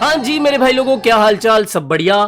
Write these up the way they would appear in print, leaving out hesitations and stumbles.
हाँ जी मेरे भाई लोगों, क्या हालचाल, सब बढ़िया।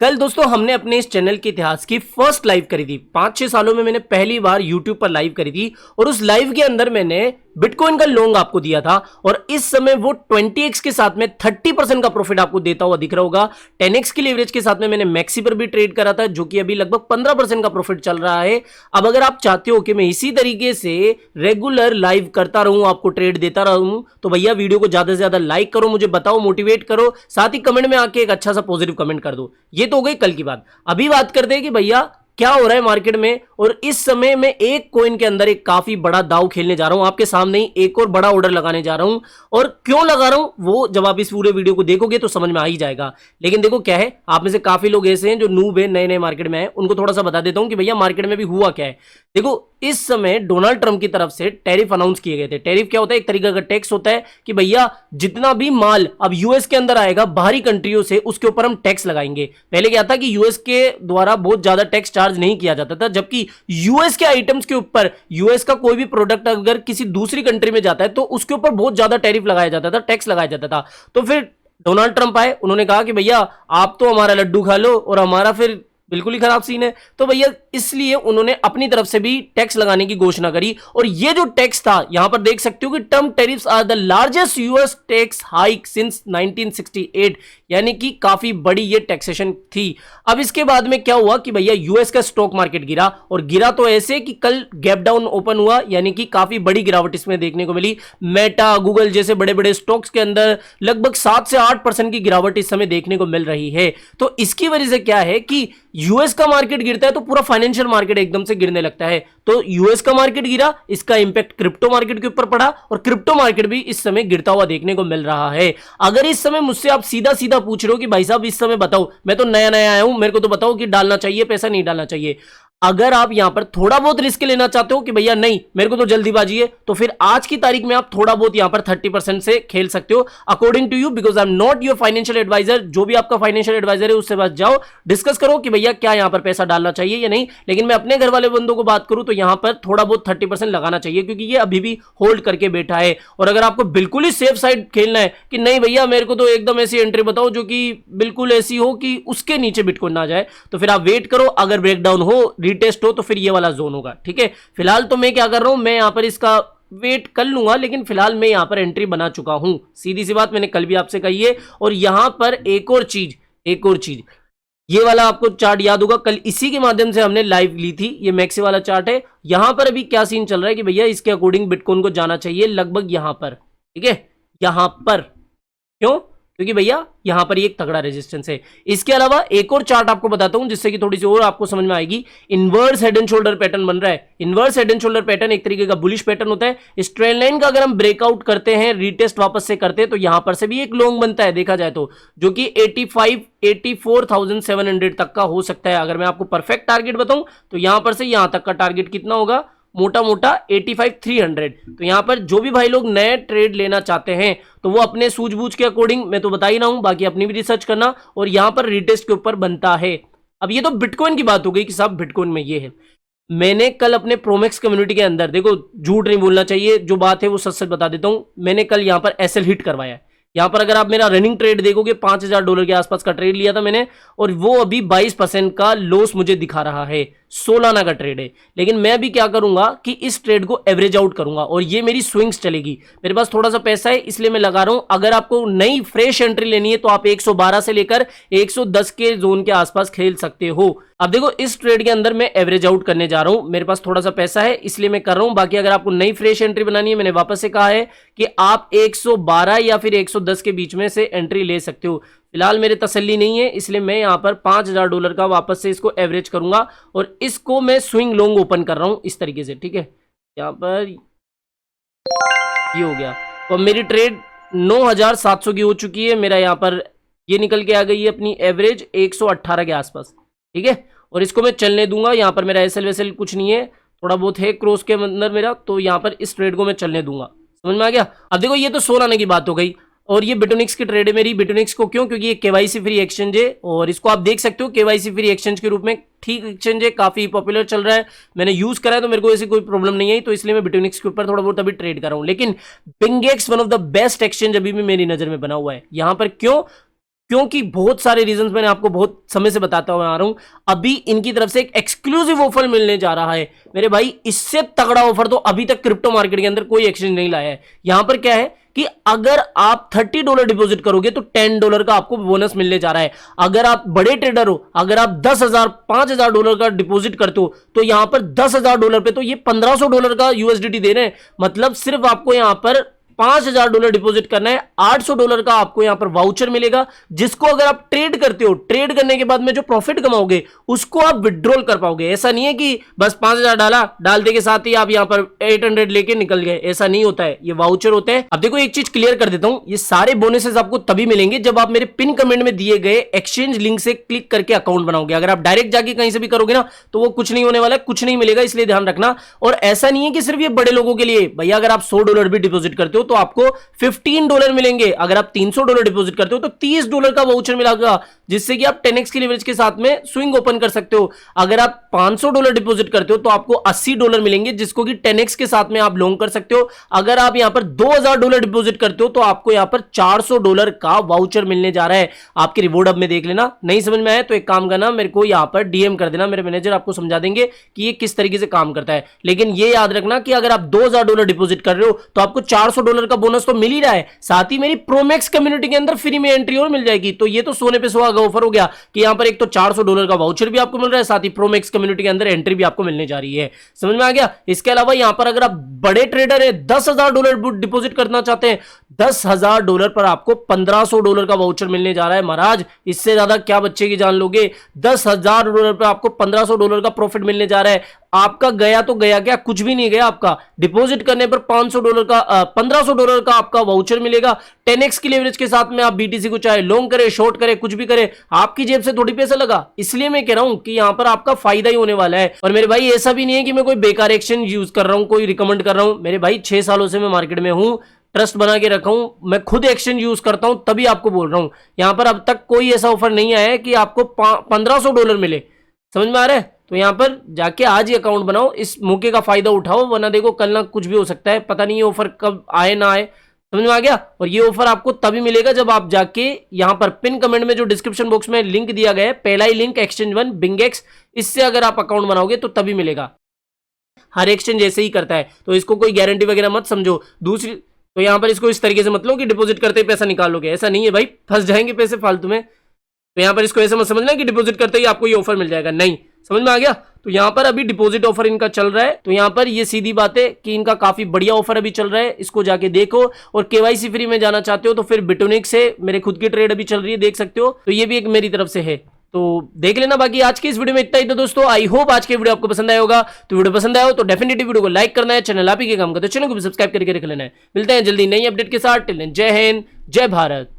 कल दोस्तों हमने अपने इस चैनल के इतिहास की फर्स्ट लाइव करी थी। 5-6 सालों में मैंने पहली बार यूट्यूब पर लाइव करी थी और उस लाइव के अंदर मैंने बिटकॉइन का लॉन्ग आपको दिया था और इस समय वो 20x के साथ में 30% का प्रॉफिट आपको देता हुआ दिख रहा होगा। 10x की लेवरेज के साथ में मैंने मैक्सी पर भी ट्रेड करा था जो कि अभी लगभग 15% का प्रॉफिट चल रहा है। अब अगर आप चाहते हो कि मैं इसी तरीके से रेगुलर लाइव करता रहूं, आपको ट्रेड देता रहूं, तो भैया वीडियो को ज्यादा से ज्यादा लाइक करो, मुझे बताओ, मोटिवेट करो, साथ ही कमेंट में आके एक अच्छा सा पॉजिटिव कमेंट कर दो। ये तो हो गई कल की बात। अभी बात करते हैं कि भैया क्या हो रहा है मार्केट में। और इस समय मैं एक कॉइन के अंदर एक काफी बड़ा दाव खेलने जा रहा हूं, आपके सामने ही एक और बड़ा ऑर्डर लगाने जा रहा हूं। और क्यों लगा रहा हूं वो जब आप इस पूरे वीडियो को देखोगे तो समझ में आ ही जाएगा। लेकिन देखो क्या है, आप में से काफी लोग ऐसे हैं जो नूब है, नए नए मार्केट में है, उनको थोड़ा सा बता देता हूं कि भैया मार्केट में भी हुआ क्या है। देखो इस समय डोनाल्ड ट्रंप की तरफ से टैरिफ अनाउंस किए गए थे। टैरिफ क्या होता है? एक तरीका का टैक्स होता है कि भैया जितना भी माल अब यूएस के अंदर आएगा बाहरी कंट्रियों से, उसके ऊपर हम टैक्स लगाएंगे। पहले क्या था कि यूएस के द्वारा बहुत ज्यादा टैक्स चार्ज नहीं किया जाता था, जबकि यूएस के आइटम्स के ऊपर, यूएस का कोई भी प्रोडक्ट अगर किसी दूसरी कंट्री में जाता है तो उसके ऊपर बहुत ज्यादा टैरिफ लगाया जाता था, टैक्स लगाया जाता था। तो फिर डोनाल्ड ट्रंप आए, उन्होंने कहा कि भैया आप तो हमारा लड्डू खा लो और हमारा फिर बिल्कुल ही खराब सीन है। तो भैया इसलिए उन्होंने अपनी तरफ से भी टैक्स लगाने की घोषणा करी। और ये जो टैक्स था, यहां पर देख सकते हो कि Trump tariffs are the largest US tax hike since 1968, यानी कि काफी बड़ी ये टैक्सेशन थी। अब इसके बाद में क्या हुआ कि भैया यूएस का स्टॉक मार्केट गिरा, और गिरा तो ऐसे कि कल गैप डाउन ओपन हुआ, यानी कि काफी बड़ी गिरावट इसमें देखने को मिली। मेटा, गूगल जैसे बड़े बड़े स्टॉक्स के अंदर लगभग 7 से 8% की गिरावट इस समय देखने को मिल रही है। तो इसकी वजह से क्या है कि यूएस का मार्केट गिरता है तो पूरा फाइनेंशियल मार्केट एकदम से गिरने लगता है। तो यूएस का मार्केट गिरा, इसका इंपैक्ट क्रिप्टो मार्केट के ऊपर पड़ा और क्रिप्टो मार्केट भी इस समय गिरता हुआ देखने को मिल रहा है। अगर इस समय मुझसे आप सीधा सीधा पूछ रहे हो कि भाई साहब इस समय बताओ, मैं तो नया नया आया हूं, मेरे को तो बताओ कि डालना चाहिए पैसा, नहीं डालना चाहिए। अगर आप यहां पर थोड़ा बहुत रिस्क लेना चाहते हो कि भैया नहीं मेरे को तो जल्दीबाजी है, तो फिर आज की तारीख में आप थोड़ा बहुत यहां पर 30% से खेल सकते हो, according to you, because I am not your financial advisor. जो भी आपका फाइनेंशियल एडवाइजर है उससे बात जाओ, डिस्कस करो कि भैया क्या यहां पर पैसा डालना चाहिए या नहीं। लेकिन मैं अपने घर वाले बंदों को बात करूं तो यहां पर थोड़ा बहुत 30% लगाना चाहिए, क्योंकि ये अभी भी होल्ड करके बैठा है। और अगर आपको बिल्कुल ही सेफ साइड खेलना है कि नहीं भैया मेरे को तो एकदम ऐसी एंट्री बताओ जो कि बिल्कुल ऐसी हो कि उसके नीचे बिटकॉइन ना जाए, तो फिर आप वेट करो। अगर ब्रेकडाउन हो, रीटेस्ट हो, तो फिर ये वाला जोन होगा। ठीक है, फिलहाल तो मैं क्या कर रहा हूं, मैं यहां पर इसका वेट कर लूंगा, लेकिन फिलहाल मैं यहां पर एंट्री बना चुका हूं। सीधी सी बात मैंने कल भी आपसे कही है। और यहां पर एक और चीज, ये वाला आपको चार्ट याद होगा, कल इसी के माध्यम से हमने लाइव ली थी। ये मैक्सी वाला चार्ट है। यहां पर अभी क्या सीन चल रहा है कि भैया इसके अकॉर्डिंग बिटकॉइन को जाना चाहिए लगभग यहां पर। ठीक है, यहां पर क्यों? क्योंकि भैया यहां पर एक तगड़ा रेजिस्टेंस है। इसके अलावा एक और चार्ट आपको बताता हूं जिससे कि थोड़ी सी और आपको समझ में आएगी। Inverse head and shoulder pattern बन रहा है। Inverse head and shoulder pattern एक तरीके का बुलिश पैटर्न होता है। इस ट्रेंड लाइन का अगर हम ब्रेकआउट करते हैं, रीटेस्ट वापस से करते हैं, तो यहां पर से भी एक लॉन्ग बनता है देखा जाए तो, जो कि 84,700 तक का हो सकता है। अगर मैं आपको परफेक्ट टारगेट बताऊं तो यहां पर से यहां तक का टारगेट कितना होगा, मोटा मोटा 85,300। तो यहां पर जो भी भाई लोग नए ट्रेड लेना चाहते हैं तो वो अपने सूझबूझ के अकॉर्डिंग, मैं तो बता ही रहा हूं, बाकी अपनी भी रिसर्च करना। और यहां पर रिटेस्ट के ऊपर बनता है। अब ये तो बिटकॉइन की बात हो गई कि साहब बिटकॉइन में ये है। मैंने कल अपने प्रोमेक्स कम्युनिटी के अंदर, देखो झूठ नहीं बोलना चाहिए, जो बात है वो सच सच बता देता हूं, मैंने कल यहां पर एसएल हिट करवाया है। यहां पर अगर आप मेरा रनिंग ट्रेड देखोगे, $5,000 के आसपास का ट्रेड लिया था मैंने, और वो अभी 22% का लॉस मुझे दिखा रहा है। 16 आना का ट्रेड है। लेकिन मैं भी क्या करूंगा कि इस ट्रेड को एवरेज आउट करूंगा और ये मेरी स्विंग्स चलेगी। मेरे पास थोड़ा सा पैसा है इसलिए मैं लगा रहा हूं। अगर आपको नई फ्रेश एंट्री लेनी है तो आप 112 से लेकर 110 के जोन के आसपास खेल सकते हो। अब देखो इस ट्रेड के अंदर मैं एवरेज आउट करने जा रहा हूं, मेरे पास थोड़ा सा पैसा है इसलिए मैं कर रहा हूं। बाकी अगर आपको नई फ्रेश एंट्री बनानी है, मैंने वापस से कहा है कि आप 112 या फिर 110 के बीच में से एंट्री ले सकते हो। फिलहाल मेरे तसल्ली नहीं है इसलिए मैं यहां पर $5,000 का वापस से इसको एवरेज करूंगा और इसको मैं स्विंग लॉन्ग ओपन कर रहा हूं इस तरीके से। ठीक है, यहां पर ये हो गया। तो मेरी ट्रेड 9,700 की हो चुकी है। मेरा यहां पर ये निकल के आ गई है अपनी एवरेज 118 के आसपास। ठीक है, और इसको मैं चलने दूंगा। यहां पर मेरा एसएल वेसएल कुछ नहीं है, थोड़ा बहुत है क्रॉस के अंदर मेरा, तो यहां पर इस ट्रेड को मैं चलने दूंगा। समझ में आ गया? अब देखो ये तो 16 आने की बात हो गई। और ये बिटोनिक्स की ट्रेड है मेरी। बिटोनिक्स को क्यों? क्योंकि ये केवाईसी फ्री एक्सचेंज है और इसको आप देख सकते हो केवाईसी फ्री एक्सचेंज के रूप में। ठीक एक्सचेंज है, काफी पॉपुलर चल रहा है, मैंने यूज करा है तो मेरे को ऐसी कोई प्रॉब्लम नहीं आई, तो इसलिए मैं बिटोनिक्स के ऊपर थोड़ा बहुत अभी ट्रेड कर रहा हूं। लेकिन BingX one of the best exchange अभी भी मेरी नजर में बना हुआ है। यहां पर क्यों? क्योंकि बहुत सारे रीजंस मैंने आपको बहुत समय से बताता हुआ आ रहा हूं। अभी इनकी तरफ से एक एक्सक्लूसिव ऑफर मिलने जा रहा है मेरे भाई, इससे तगड़ा ऑफर तो अभी तक क्रिप्टो मार्केट के अंदर कोई एक्सचेंज नहीं लाया है। यहां पर क्या है कि अगर आप $30 डिपॉजिट करोगे तो $10 का आपको बोनस मिलने जा रहा है। अगर आप बड़े ट्रेडर हो, अगर आप 10,000 $5,000 का डिपॉजिट करते हो तो यहां पर $10,000 पे तो ये $1,500 का यूएसडीटी दे रहे हैं। मतलब सिर्फ आपको यहां पर $5,000 डिपॉजिट करना है, $800 का आपको यहां पर वाउचर मिलेगा, जिसको अगर आप ट्रेड करते हो, ट्रेड करने के बाद में जो प्रॉफिट कमाओगे उसको आप विड्रॉल कर पाओगे। ऐसा नहीं है कि बस 5,000 डाला, डालने के साथ ही आप यहां पर 800 लेके निकल गए, ऐसा नहीं होता है, ये वाउचर होते हैं। अब देखो एक चीज क्लियर कर देता हूं, ये सारे बोनसेस आपको तभी मिलेंगे जब आप मेरे पिन कमेंट में दिए गए एक्सचेंज लिंक से क्लिक करके अकाउंट बनाओगे। अगर आप डायरेक्ट जाके कहीं से भी करोगे ना तो वो कुछ नहीं होने वाला है, कुछ नहीं मिलेगा, इसलिए ध्यान रखना। और ऐसा नहीं है कि सिर्फ ये बड़े लोगों के लिए, भैया अगर आप $100 भी डिपॉजिट करते हो तो आपको $15 मिलेंगे। अगर आप $300 डिपॉजिट करते हो तो $30 का वाउचर मिलेगा, जिससे कि आप 10x की लेवरेज के साथ में स्विंग ओपन कर सकते हो। अगर आप $500 डिपॉजिट करते हो तो आपको $80 मिलेंगे, जिसको कि 10x के साथ में आप लॉन्ग कर सकते हो। अगर आप यहां पर $2,000 डिपॉजिट करते हो तो आपको यहां पर $400 का वाउचर मिलने जा रहा है। आपकी रिवॉर्ड अब में देख लेना, नहीं समझ में आया तो एक काम करना, मेरे को यहां पर डीएम कर देना, मेरे मैनेजर आपको समझा देंगे कि ये किस तरीके से काम करता है। लेकिन ये याद रखना कि अगर आप $2,000 डिपॉजिट कर रहे हो तो आपको $400 का बोनस तो मिल ही रहा है, साथ ही मेरी प्रोमैक्स कम्युनिटी के अंदर फ्री में एंट्री और मिल जाएगी। तो ये तो सोने पे सुहागा ऑफर हो गया कि यहां पर एक तो $400 का वाउचर भी आपको मिल रहा है, साथ ही प्रोमैक्स कम्युनिटी के अंदर एंट्री भी आपको मिलने जा रही है। समझ में आ गया? इसके अलावा यहां पर अगर आप बड़े ट्रेडर है, $10,000 डिपॉजिट करना चाहते हैं, $10,000 पर आपको $1,500 का वाउचर मिलने जा रहा है। महाराज इससे ज्यादा क्या बच्चे की जान लोगे? $10,000 पर आपको $1,500 का प्रॉफिट मिलने जा रहा है। आपका गया तो गया क्या, कुछ भी नहीं गया। आपका डिपॉजिट करने पर $500 का $1,500 का आपका वाउचर मिलेगा। 10x की लेवरेज के साथ में आप बीटीसी को चाहे लॉन्ग करे, शॉर्ट करे, कुछ भी करे, आपकी जेब से थोड़ी पैसा लगा। इसलिए मैं कह रहा हूं कि यहां पर आपका फायदा ही होने वाला है। और मेरे भाई ऐसा भी नहीं है कि मैं कोई बेकार एक्सचेंज यूज कर रहा हूं, कोई रिकमेंड कर रहा हूं। मेरे भाई 6 सालों से मैं मार्केट में हूं, ट्रस्ट बना के रखा हूं, मैं खुद एक्सचेंज यूज करता हूं, तभी आपको बोल रहा हूं। यहां पर अब तक कोई ऐसा ऑफर नहीं आया है कि आपको $1,500 मिले। समझ में आ रहा है? तो यहां पर जाके आज ही अकाउंट बनाओ, इस मौके का फायदा उठाओ, वरना देखो कल ना कुछ भी हो सकता है, पता नहीं ये ऑफर कब आए ना आए। समझ में आ गया? और ये ऑफर आपको तभी मिलेगा जब आप जाके यहां पर पिन कमेंट में जो डिस्क्रिप्शन बॉक्स में लिंक दिया गया है, पहला ही लिंक एक्सचेंज वन बिंगेक्स, इससे अगर आप अकाउंट बनाओगे तो तभी मिलेगा। हर एक्सचेंज ऐसे ही करता है, तो इसको कोई गारंटी वगैरह मत समझो। दूसरी तो यहां पर इसको इस तरीके से मत लो कि डिपॉजिट करते ही पैसा निकालोगे, ऐसा नहीं है भाई, फंस जाएंगे पैसे फालतू में। तो यहां पर इसको ऐसे मत समझना कि डिपॉजिट करते ही आपको ये ऑफर मिल जाएगा, नहीं। समझ में आ गया? तो यहां पर अभी डिपॉजिट ऑफर इनका चल रहा है, तो यहां पर ये सीधी बात है कि इनका काफी बढ़िया ऑफर अभी चल रहा है, इसको जाके देखो। और केवाईसी फ्री में जाना चाहते हो तो फिर बिटोनिक से मेरे खुद की ट्रेड अभी चल रही है, देख सकते हो, तो ये भी एक मेरी तरफ से है, तो देख लेना। बाकी आज की इस वीडियो में इतना ही था दोस्तों। आई होप आज के वीडियो आपको पसंद आया होगा। तो वीडियो पसंद आया हो तो डेफिनेटली वीडियो को लाइक करना है, चैनल आप ही के काम का तो चैनल को भी सब्सक्राइब करके रख लेना है। मिलते हैं जल्दी नई अपडेट के साथ। टिल देन जय हिंद, जय भारत।